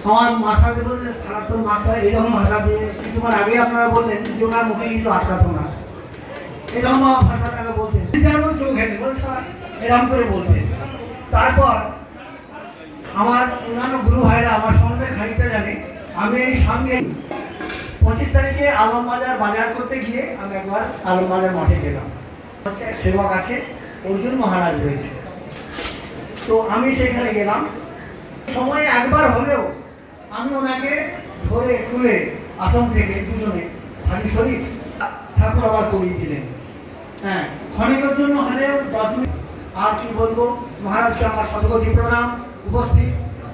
আমার মাথাতে বলতে সারাক্ষণ মাথা এরকম ভাষা দিয়ে কিছুক্ষণ আগে আপনারা বললেন যে ওনার মুখে কিন্তু আটকাতো না, এরকম ভাষাটাকে বলতেন, যেমন চোখ হেঁটে এরকম করে বলতেন। তারপর আমার অন্যান্য গুরু ভাইরা আমার সঙ্গে খানিকটা জানে। আমি এই সঙ্গে 25 তারিখে আলমবাজার বাজার করতে গিয়ে আমি একবার আলমবাজার মাঠে গেলাম। হচ্ছে এক সেবক আছে, অর্জুন মহারাজ রয়েছে, তো আমি সেখানে গেলাম। সময় একবার হলেও আমি ওনাকে ধরে তুলে আসন থেকে দুজনে হাজি শরীফ ঠাকুর আবার করিয়ে দিলেন। হ্যাঁ, ক্ষণিকের জন্য হলেও 10 মিনিট। আর কি বলবো, মহারাজকে আমার শতকোটি প্রণাম, উপস্থিত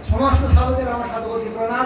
সমস্ত সাধুদের আমার শতকোটি প্রণাম।